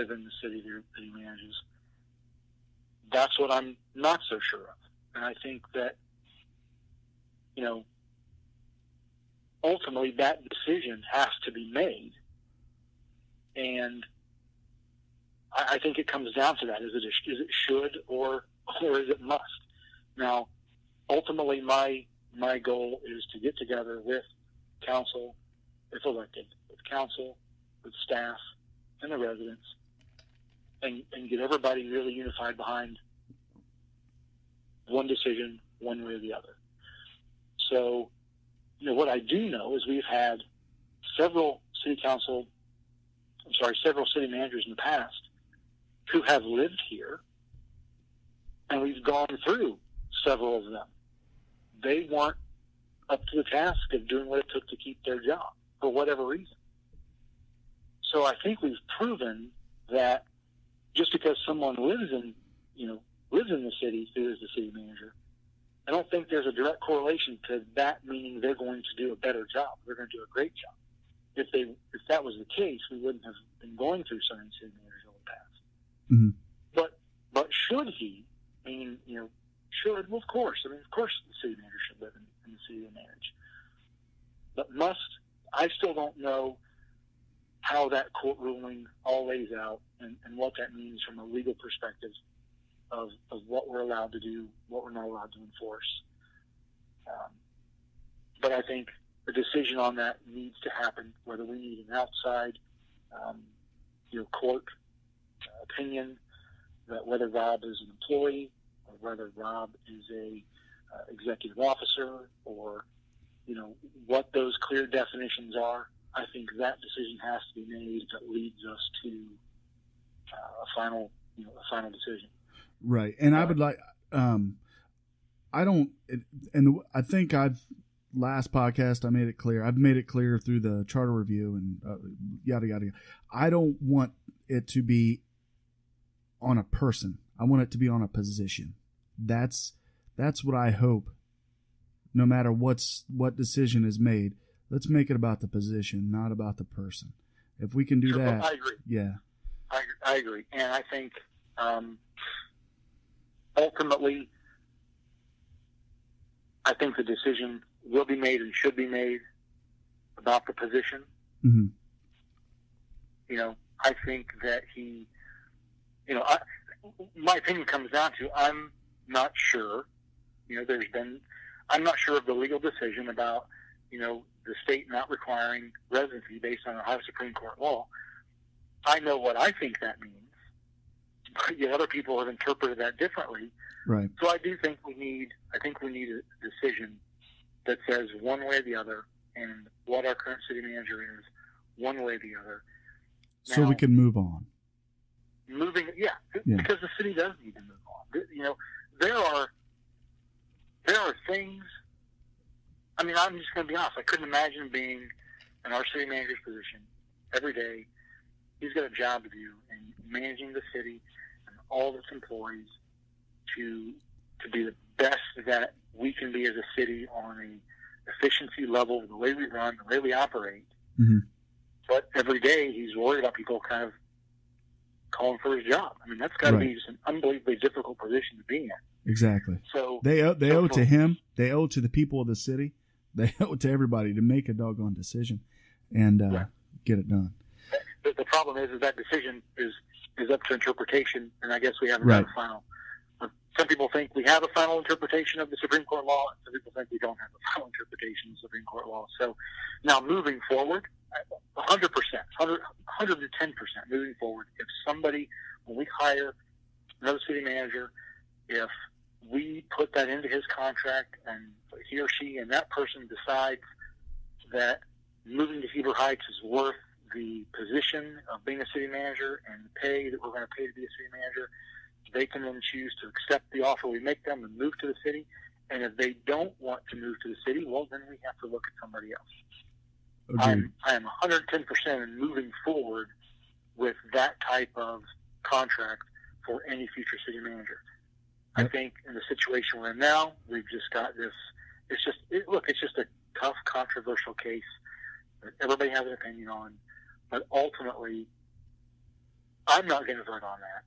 live in the city that he manages. That's what I'm not so sure of. And I think that, ultimately that decision has to be made. And I think it comes down to that. Is it should or is it must? Now, ultimately my goal is to get together with council, if elected, with council, with staff, and the residents, and get everybody really unified behind one decision, one way or the other. So, what I do know is we've had several city managers in the past who have lived here, and we've gone through several of them. They weren't up to the task of doing what it took to keep their job for whatever reason. So I think we've proven that just because someone lives in the city who is the city manager, I don't think there's a direct correlation to that meaning they're going to do a better job. They're going to do a great job. If that was the case, we wouldn't have been going through so many city managers over the past. Mm-hmm. But should he? Should? Well, of course. Of course the city manager should live in the city they manage. But must? I still don't know how that court ruling all lays out and what that means from a legal perspective of what we're allowed to do, what we're not allowed to enforce. But I think the decision on that needs to happen, whether we need an outside court opinion, that whether Rob is an employee or whether Rob is a executive officer, or what those clear definitions are. I think that decision has to be made that leads us to a final decision. Right. And I would like, I think last podcast I made it clear. I've made it clear through the charter review and yada, yada, yada. I don't want it to be on a person. I want it to be on a position. That's what I hope. No matter what decision is made, let's make it about the position, not about the person. If we can do that, well, I agree. Yeah, I agree, and I think ultimately, I think the decision will be made and should be made about the position. Mm-hmm. I think that he, my opinion comes down to I'm not sure. I'm not sure of the legal decision about, the state not requiring residency based on Ohio Supreme Court law. I know what I think that means, but yet other people have interpreted that differently. Right. So I do think we need a decision that says one way or the other, and what our current city manager is, one way or the other. So now, we can move on. Because the city does need to move on. There are things. I'm just going to be honest. I couldn't imagine being in our city manager's position every day. He's got a job to do and managing the city and all its employees to be the best that we can be as a city on an efficiency level, the way we run, the way we operate. Mm-hmm. But every day he's worried about people kind of calling for his job. That's got to be just an unbelievably difficult position to be in. Exactly. So they owe to him. They owe to the people of the city. They owe to everybody to make a doggone decision and get it done. The problem is that decision is up to interpretation, and I guess we haven't got a final. Some people think we have a final interpretation of the Supreme Court law, and some people think we don't have a final interpretation of the Supreme Court law. So now moving forward, 100%, 110% moving forward, when we hire another city manager, if we put that into his contract and he or she and that person decides that moving to Heber Heights is worth the position of being a city manager and the pay that we're going to pay to be a city manager, they can then choose to accept the offer we make them and move to the city. And if they don't want to move to the city, well, then we have to look at somebody else. I am 110% in moving forward with that type of contract for any future city manager. Yep. I think in the situation we're in now, we've just got this. It's just a tough, controversial case that everybody has an opinion on. But ultimately, I'm not going to vote on that.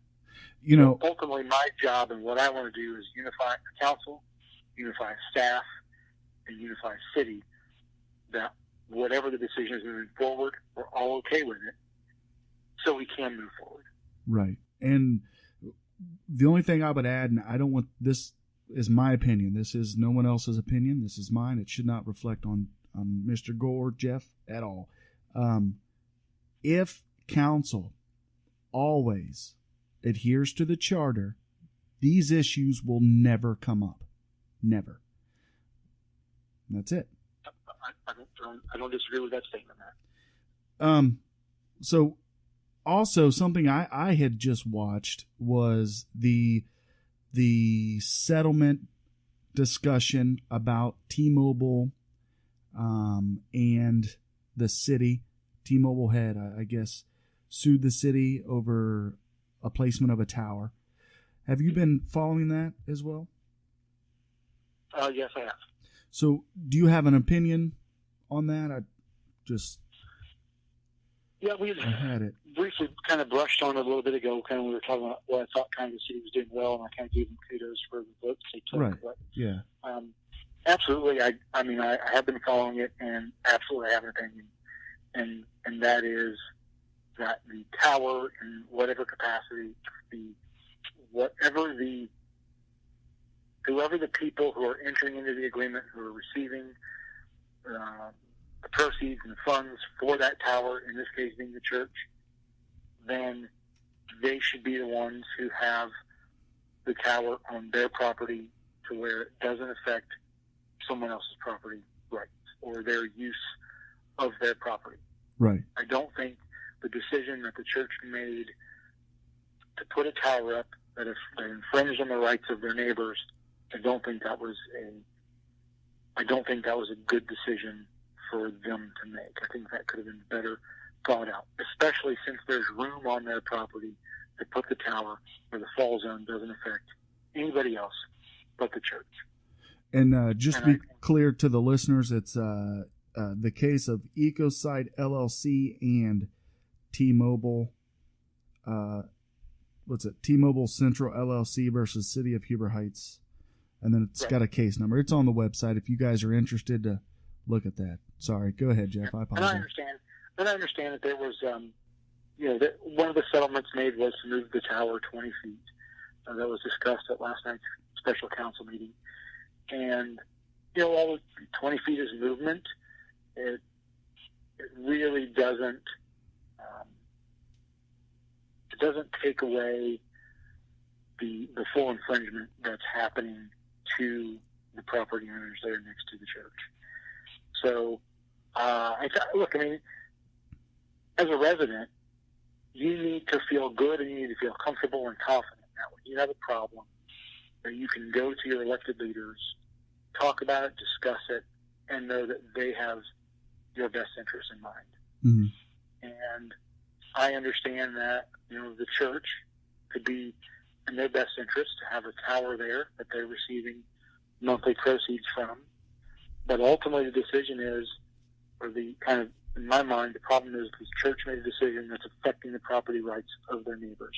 You know, ultimately, my job and what I want to do is unify the council, unify staff, and unify city. That whatever the decision is moving forward, we're all okay with it, so we can move forward. Right. And the only thing I would add, and I don't want this is my opinion. This is no one else's opinion. This is mine. It should not reflect on Mr. Gore, Jeff, at all. If council always adheres to the charter, these issues will never come up. Never. And that's it. I don't disagree with that statement, Matt. So also something I had just watched was the settlement discussion about T-Mobile and the city. T-Mobile had, I guess, sued the city over a placement of a tower. Have you been following that as well? Yes, I have. So do you have an opinion on that? We had it briefly kind of brushed on it a little bit ago. Kind of we were talking about what I thought kind of the city was doing well, and I kind of gave them kudos for the votes they took. Right. But, yeah. Absolutely. I mean, I have been following it, and absolutely I have an opinion, and that is that the tower, in whatever capacity, whoever the people who are entering into the agreement, who are receiving the proceeds and the funds for that tower, in this case being the church, then they should be the ones who have the tower on their property to where it doesn't affect someone else's property rights or their use of their property. Right. I don't think the decision that the church made to put a tower up that infringed on the rights of their neighbors, I don't think that was a good decision for them to make. I think that could have been better thought out, especially since there's room on their property to put the tower where the fall zone doesn't affect anybody else but the church. And just to be clear to the listeners, it's the case of EcoSite LLC and T-Mobile. T-Mobile Central LLC versus City of Huber Heights. And then it's got a case number. It's on the website if you guys are interested to look at that. Sorry, go ahead, Jeff. I apologize. And I understand that there was, that one of the settlements made was to move the tower 20 feet. That was discussed at last night's special council meeting. And, all 20 feet is movement. It really doesn't, it doesn't take away the full infringement that's happening to the property owners there next to the church. So, as a resident, you need to feel good and you need to feel comfortable and confident that when you have a problem, that you can go to your elected leaders, talk about it, discuss it, and know that they have your best interest in mind. Mm-hmm. And I understand that, the church could be in their best interest to have a tower there that they're receiving monthly proceeds from. But ultimately the decision is, in my mind, the problem is the church made a decision that's affecting the property rights of their neighbors.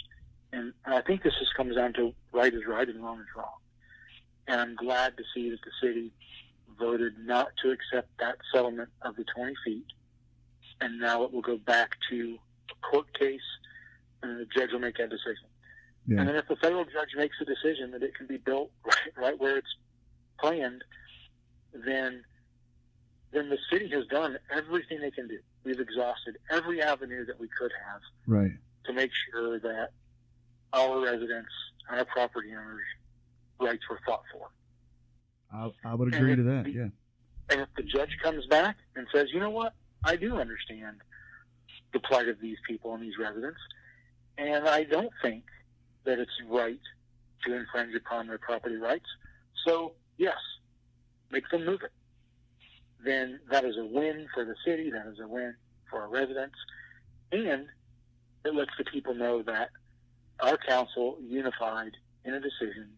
And I think this just comes down to right is right and wrong is wrong. And I'm glad to see that the city voted not to accept that settlement of the 20 feet. And now it will go back to a court case, and the judge will make that decision. Yeah. And then if the federal judge makes a decision that it can be built right where it's planned, then the city has done everything they can do. We've exhausted every avenue that we could have to make sure that our residents, our property owners' rights were fought for. I would agree to that, yeah. And if the judge comes back and says, you know what, I do understand the plight of these people and these residents, and I don't think that it's right to infringe upon their property rights, so yes, make them move it. Then that is a win for the city, that is a win for our residents, and it lets the people know that our council unified in a decision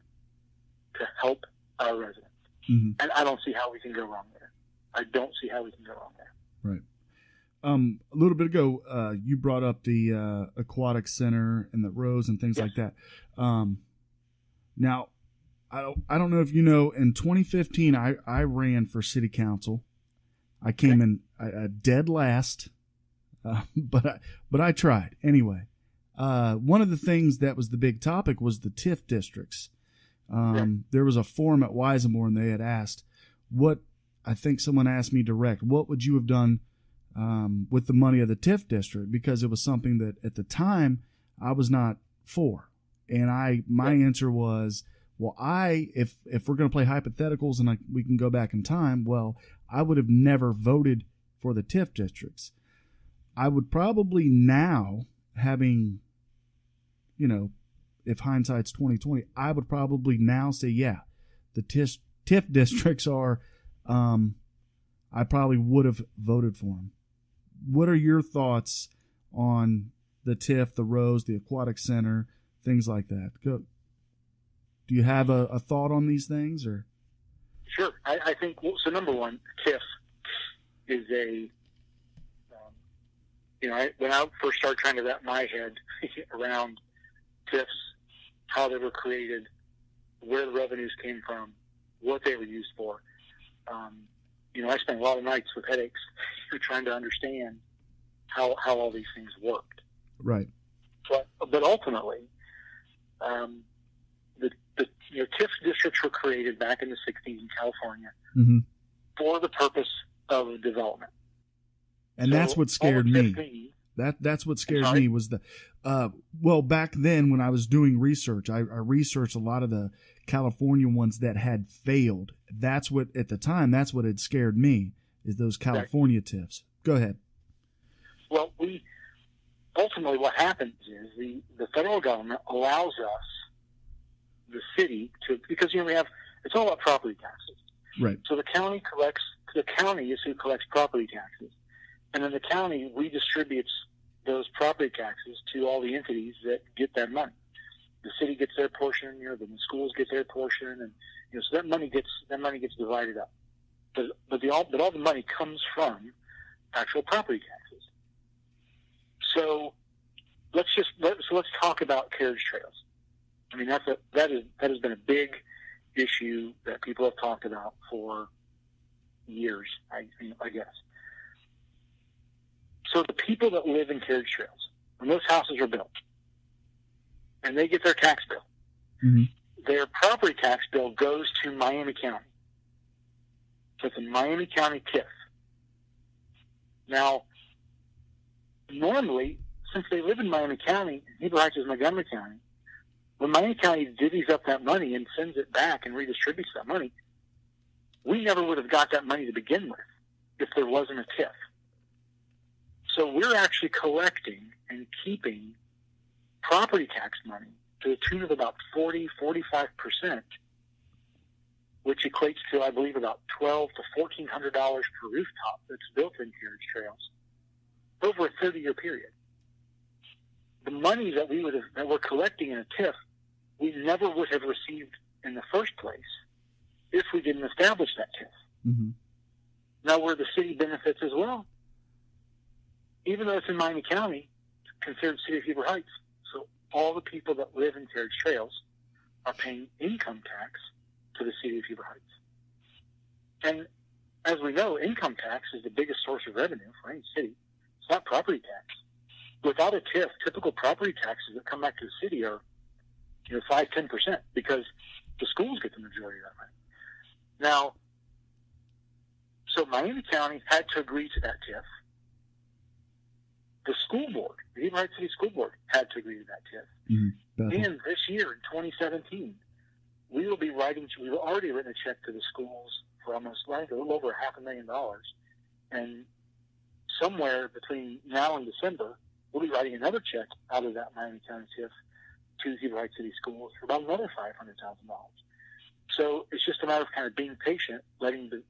to help our residents. Mm-hmm. And I don't see how we can go wrong there. I don't see how we can go wrong there. A little bit ago, you brought up the aquatic center and the rows and things like that. Now, I don't know if you know, in 2015, I ran for city council. I came in dead last, but I tried anyway. One of the things that was the big topic was the TIF districts. There was a forum at Weisenmore, and they had asked I think someone asked me direct, what would you have done with the money of the TIF district? Because it was something that at the time I was not for. And my answer was, well, if we're going to play hypotheticals and we can go back in time, well, I would have never voted for the TIF districts. I would probably now, having, if hindsight's 2020, I would probably now say, yeah, the TIF districts are, I probably would have voted for them. What are your thoughts on the TIF, the Rose, the Aquatic Center, things like that? Do you have a thought on these things, or? Sure. I think, so number one, TIF is when I first started trying to wrap my head around TIFs, how they were created, where the revenues came from, what they were used for, I spent a lot of nights with headaches trying to understand how all these things worked. Right. But ultimately, the TIF districts were created back in the 60s in California for the purpose of development. And that's what scared me. That's what scared me was back then when I was doing research, I researched a lot of the California ones that had failed. That's what had scared me, is those California TIFs. Go ahead. Well, ultimately what happens is the federal government allows us, the city, because it's all about property taxes. Right. So the county is who collects property taxes. And then the county redistributes those property taxes to all the entities that get that money. The city gets their portion, the schools get their portion, and so that money gets divided up. But all the money comes from actual property taxes. So let's talk about carriage trails. I mean, that has been a big issue that people have talked about for years, I guess. So the people that live in carriage trails, when those houses are built, and they get their tax bill, their property tax bill goes to Miami County. So it's a Miami County TIF. Now, normally, since they live in Miami County, and Heber Heights is Montgomery County, when Miami County divvies up that money and sends it back and redistributes that money, we never would have got that money to begin with if there wasn't a TIF. So we're actually collecting and keeping property tax money to the tune of about 40-45%, which equates to, I believe, about $1,200 to $1,400 per rooftop that's built in carriage trails over a 30-year period. The money that we're collecting in a TIF, we never would have received in the first place if we didn't establish that TIF. Now, where the city benefits as well, even though it's in Miami County, it's considered City of Heber Heights. So all the people that live in carriage trails are paying income tax to the City of Heber Heights. And as we know, income tax is the biggest source of revenue for any city. It's not property tax. Without a TIF, typical property taxes that come back to the city are 5-10%, because the schools get the majority of that money. Now, so Miami County had to agree to that TIF. The school board, the Heber Heights City School Board, had to agree to that TIF. And this year, in 2017, we've already written a check to the schools for a little over $500,000. And somewhere between now and December, we'll be writing another check out of that Miami County TIF to Heber Heights City Schools for about another $500,000. So it's just a matter of kind of being patient, letting the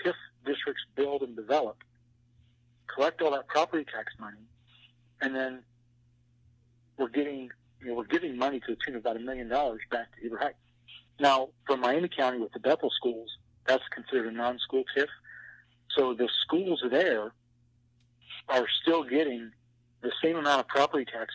TIF districts build and develop, collect all that property tax money, and then we're giving money to the tune of about $1 million back to Heber Heights. Now, for Miami County with the Bethel schools, that's considered a non-school TIF. So the schools there are still getting the same amount of property tax